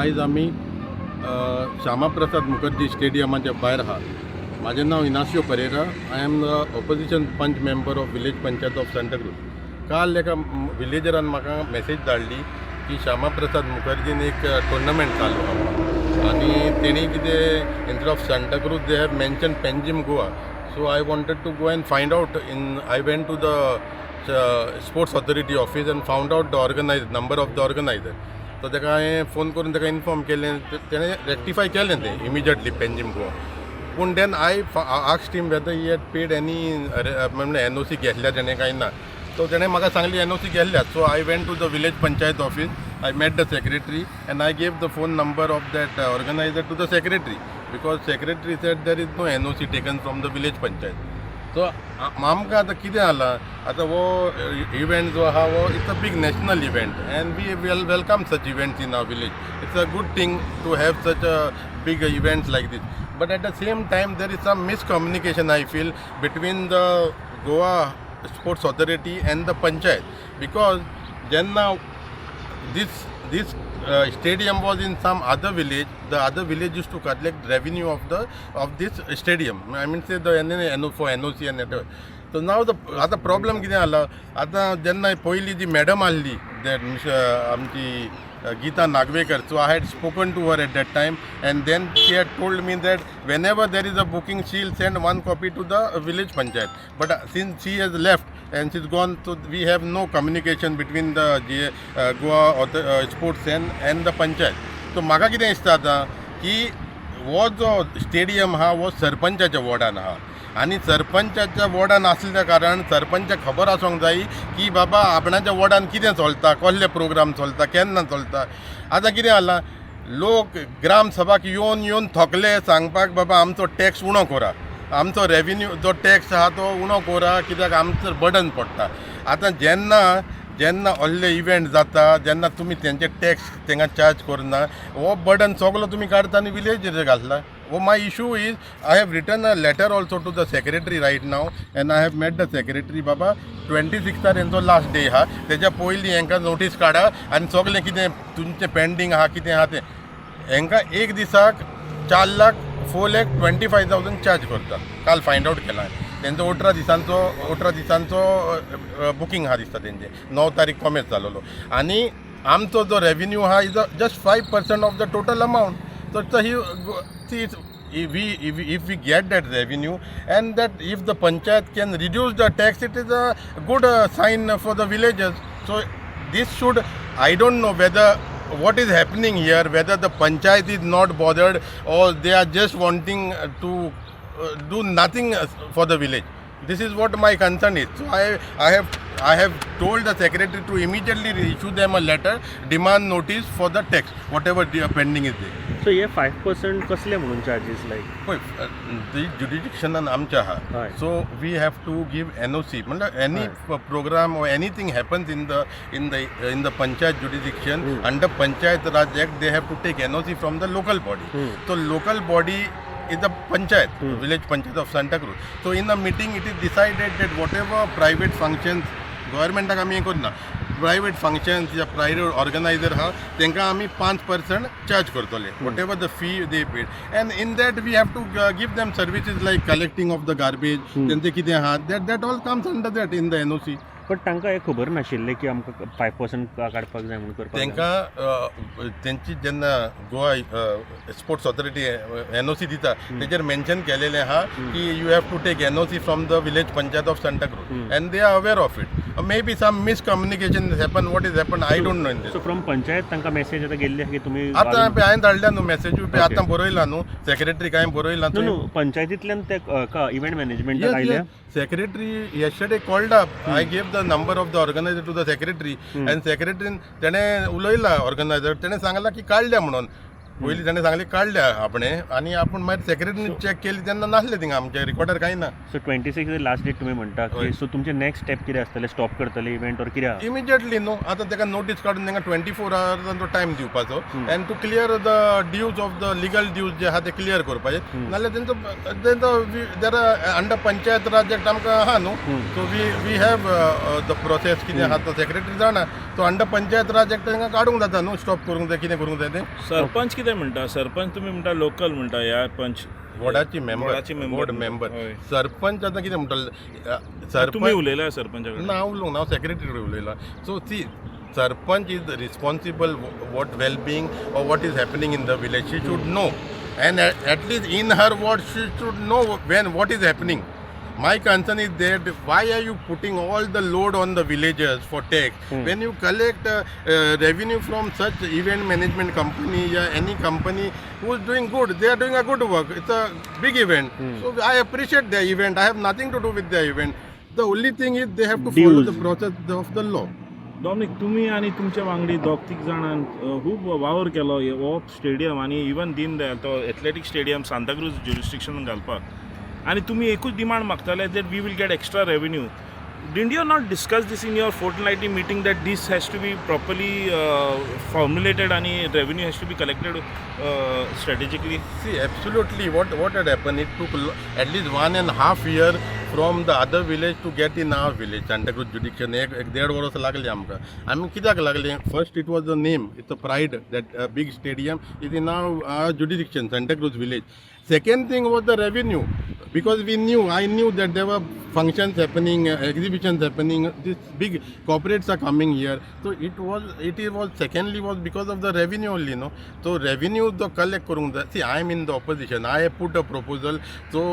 आयज आमी श्यामाप्रसाद मुखर्जी स्टेडियमाच्या भायर आहा. म्हाजें नांव Inacio Pereira. I am the opposition panch member of village panchayat of Santa Cruz. काल एका विलेजरान म्हाका मेसेज धाडली की श्यामाप्रसाद मुखर्जीन एक टुर्नामेंट चालू आहा आनी तेणी कितें instead of Santa Cruz they have mention Panjim Goa. So I wanted to go and find out I went to the sports authority office and found out the number of the organiser. तो ताका हांवें फोन करून ताका इन्फॉर्म केलें. तेणें रेक्टिफाय केलें तें immediately Panjim Goa. पूण then I asked him whether he had paid any म्हणजे NOC घेतल्या तेणें काय ना. तो तेणें म्हाका सांगली NOC गेल्ल्या. So I went to the village panchayat office. I met the secretary and I gave the phone number of that organizer to the secretary because secretary said there is no NOC taken from the village panchayat. So आमकां आतां कितें जालां आतां वो event जो आहा वो it's a big national event and we will welcome such events in our village. It's a good thing to have such a big events like this. But at the same time there is some miscommunication I feel between the Goa Sports Authority and the panchayat because jenna this stadium was in some other village. The other village used to collect revenue of this stadium. I mean say the for NOC and that. So now आता problem कितें जाला आता जेन्ना पयली जी madam आसली that आमची Geeta Nagvekar. So I had spoken to her at that time and then she had told me that whenever there is a booking she will send one copy to the village panchayat. But since she has left and she's gone, so we have no communication between the Goa sports and the panchayat. So म्हाका कितें दिसता आतां की हो जो stadium हा वो सरपंचाच्या वॉर्डान आहा आनी सरपंचाच्या वॉर्डान आसल्या कारण सरपंचाक खबर आसूंक जाय की बाबा आपणाच्या वॉर्डान कितें चलता, कसले प्रोग्राम चलता, केन्ना चलता. आतां कितें जालां लोक ग्राम सभाक येवन थकले सांगपाक बाबा आमचो टॅक्स उणो करा, आमचो रेव्हेन्यू जो टॅक्स आहा तो उणो करा कित्याक आमचो बर्डन पडटा. आतां जेन्ना व्हडले इवेंट जाता जेन्ना तुमी तेंचे टॅक्स तेंगा चार्ज करना हो बर्डन सगलो तुमी काडटा आनी विलेजर घातला. Oh, my issue is I have written a letter also to the secretary right now and I have met the secretary. Baba 26th हेंचो लास्ट डे हा. तेच्या पयलीं हेंकां नोटीस काडा आनी सगलें कितें तुमचें पेंडींग आहा कितें आहा तें हेंकां एक दिसाक 4,25,000 चार्ज करता. काल फायंड आउट केलां तेंचो 18 दिसांचो बुकींग आहा दिसता तेंचे 9 तारीख कॉमेर्स जालोलो आनी आमचो जो रेव्हेन्यू आहा is just 5% of the total amount. So if we get that revenue and that if the panchayat can reduce the tax, it is a good sign for the villagers. So this should, I don't know whether what is happening here, whether the panchayat is not bothered or they are just wanting to do nothing for the village. This is what my concern is. So I have told the secretary to immediately issue them a letter, demand notice for the tax, whatever pending is there. So हे 5% कसले म्हणून charges लायक पळय ती जुडिडिक्शनान आमच्या आहा. So we have to give NOC म्हणजे any programme or anything happens in the panchayat jurisdiction under Panchayat Raj Act, they have to take NOC from the local body. So local body is the panchayat, village panchayat of Santa Cruz. So in the meeting it is decided that whatever private functions गव्हर्मेंटाक आमी हें करना, private functions या private organiser आहा तांकां आमी 5% charge करतले whatever the fee they paid and in that we have to give them services like collecting of the garbage तेंचें कितें आहा that all comes under that in the NOC. पण तांकां हे खबर नाशिल्लें की आमकां 5% काडपाक जाय म्हणून करपाक तांकां तेंची जेन्ना गोवा स्पोर्ट्स ऑथॉरिटी NOC दिता तेजेर मेन्शन केलेलें आहा की you have to take NOC from the village panchayat of Santa Cruz and they are aware of it. May be some miscommunication happen what is happen I don't know in this. So from panchayat तांकां message आतां गेल्ली की तुमी आतां हांवें धाडल्या न्हू message आतां बरयला न्हू सेक्रेटरी काय बरयला न्हू पंचायतींतल्यान ते इव्हेंट मॅनेजमेंटाक आयल्या. Secretary yesterday called up. I gave the number of the organizer to the secretary and secretary तेणे उलयला ऑर्गनायझर तेणे सांगला की काडल्या म्हणून पयलीं ताणें सांगलें काडल्या आपणें आनी आपूण मागीर सेक्रेटरीन चॅक केली तेन्ना नासलें थिंगा आमच्या रिकॉर्डार कांय ना. सो 26 इज लास्ट डेट तुमी म्हणटा हय. की सो तुमचे नेक्स्ट स्टेप कितें आसतलें, स्टॉप करतले इव्हेंट ऑर कितें आहा? इमिजिएटली न्हू आतां ताका नोटीस काडून तांकां 24 hours टायम दिवपाचो and to clear the dues of the legal dues जे आहा ते क्लियर करपाचे. नाल्यार तेंचो there under Panchayat Raj act आमकां आहा न्हू. So we have the process कितें आहा तो सेक्रेटरी जाणा. तो अंडर पंचायत राज एक्ट तांकां काडूंक जाता न्हू, स्टॉप करूंक जाय, कितें करूंक जाय तें. सरपंच कितें म्हणटा? सरपंच तुमी म्हणटा लोकल म्हणटा ह्या पंच वॉर्डाची मेंबर वॉर्ड मेंबर सरपंच आतां कितें म्हणटा सरपंच तुम्ही उलयला सरपंचा कडेन? ना हांव उलोवंक ना, हांव सेक्रेटरी उलयला. So see sarpanch is responsible what well being or what is happening in the village. She should know, and at least in her ward she should know what is happening. My concern is that why are you putting all the load on the villagers for tax when you collect revenue from such event management company or any company who is doing good. They are doing a good work. It's a big event. So I appreciate their event. I have nothing to do with their event. The only thing is they have to follow the process of the law. Dominic, तुम्ही आणि तुमच्या वांगडी दोग तीग जाणां खूब वावर केलो हो स्टेडियम आनी इवन दीन दयाल तो एथलेटीक स्टेडियम सांताक्रूज ज्युरिस्डिक्शनान घालपाक, आनी तुमी एकूच डिमांड मागताले that we will get extra revenue. Didn't you not discuss this in your fortnightly meeting that this has to be properly formulated and revenue has to be collected strategically? See, absolutely. What had happened? It took at least 1.5 years from the other village to get in our village. Santa Cruz jurisdiction. एक 1.5 वर्ष लागले आमकां. आमी कित्याक लागले? First, it was the name. It's a pride that big stadium is in our jurisdiction, Santa Cruz village. Second thing was the revenue, because I knew that there were functions happening, exhibitions happening. These big corporates are coming here. So it was secondly was because of the revenue only, no. So revenue तो collect करूंक जाय. See, I am in the opposition. I put a proposal. So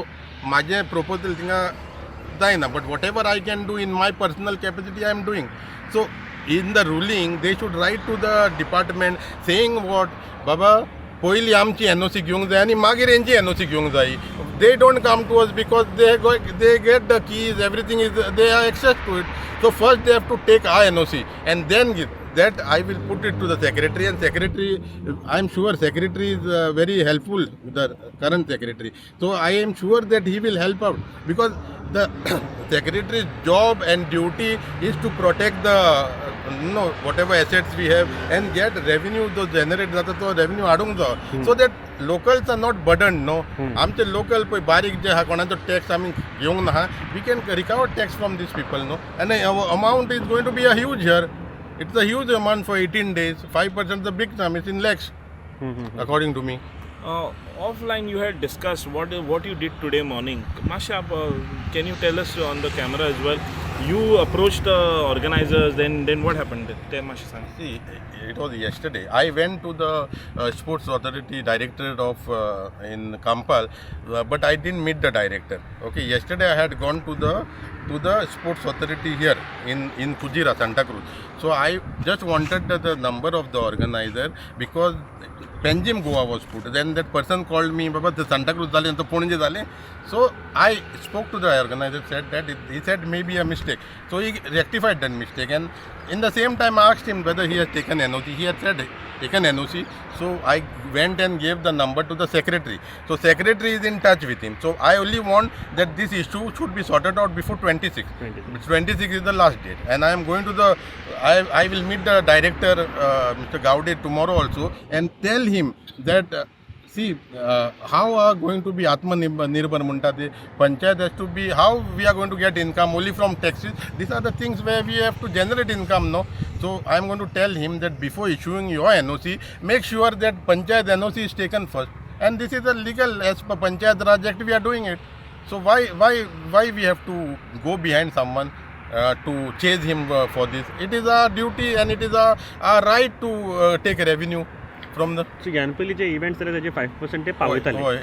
माझे proposal थिंगा जायना, but whatever I can do in my personal capacity, I am doing. So in the ruling, they should write to the department saying what, Baba, पयली आमची NOC घेवंक जाय आनी मागीर हेंची NOC घेवंक जाय. They don't come to us because they get the keys, everything is they are access to it. So first they have to take our NOC and then give that. I will put it to the secretary, and secretary, I am sure secretary is very helpful, the current secretary. So I am sure that he will help out, because the secretary's job and duty is to protect the whatever assets we have and get revenue to generate जाता तो revenue हाडूंक जाय, so that locals are not burdened. आमचे local पळय बारीक जे आहा कोणाचो tax आमी घेवंक ना, we can recover tax from these people, and the amount is going to be a huge here. It's a huge amount for 18 days. 5% is a big sum. It's in lakhs, according to me. Offline, you had discussed what you did today morning. Masha, can you tell us on the camera as well? You approached the organizers. Then what happened? Tell Masha. See, it was yesterday. I went to the Sports Authority Directorate of in Kampal, but I didn't meet the director. Okay, yesterday I had gone to the Sports Authority here in Kujira, Santa Cruz. So I just wanted the number of the organizer, because Penjim Goa was put. Then that person called me, Baba, the Santa Cruz zale, to Pune zale. So I spoke to the organizer, said that he said maybe a mistake. So he rectified that mistake, and in the same time I asked him whether he has taken NOC. He had said taken NOC. So I went and gave the number to the secretary. So secretary is in touch with him. So I only want that this issue should be sorted out before 26. 26 is the last date, and I am going to the. I will meet the director, Mr. Gaude, tomorrow also, and tell him that. See, how are going to be Atmanirbhar Munta? The Panchayat has to be, how we are going to get income only from taxes. These are the things where we have to generate income, no? So I am going to tell him that before issuing your NOC, make sure that Panchayat NOC is taken first. And this is a legal, as per Panchayat Raj Act, we are doing it. So why we have to go behind someone to chase him for this? It is our duty and it is our right to take revenue. From the गणपतीचे events जाल्यार तेजे 5% ते पावयताले. हय,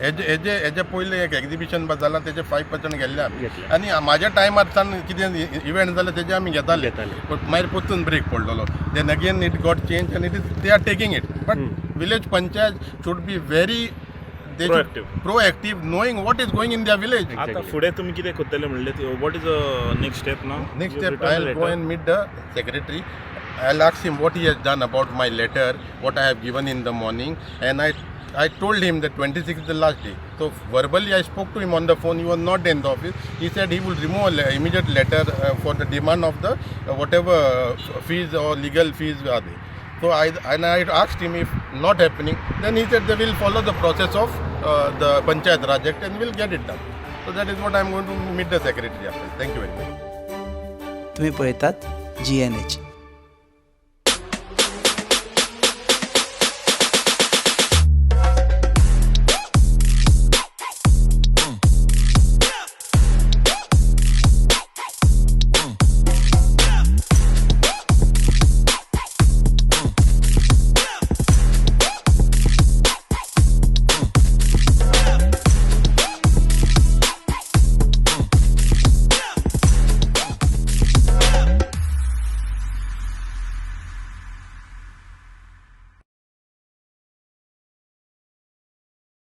हेजे पयले एक exhibition जाला तेजे 5% गेल्ले आमी, आनी म्हाज्या टायमार सान कितें इव्हेंट जाले तेजे आमी घेताले, बट मागीर परतून ब्रेक पडलेलो. Then again it got change and it is they are taking it. But village panchayat should be very proactive, knowing what is going in their village. आता फुडें तुमी कितें करतले म्हणले? What is the next step now? Next step, I'll go and meet the secretary. I'll ask him what he has done about my letter, what I have given in the morning, and I I told him that 26th is the last day. So verbally I spoke to him on the phone. He was not in the office. He said he will remove an immediate letter for the demand of the whatever fees or legal fees are there. So I asked him if not happening, then he said they will follow the process of the Panchayat Raj Act and will get it done. So that is what I am going to meet the secretary after. Thank you very much. तुम्ही पळयतात GNH.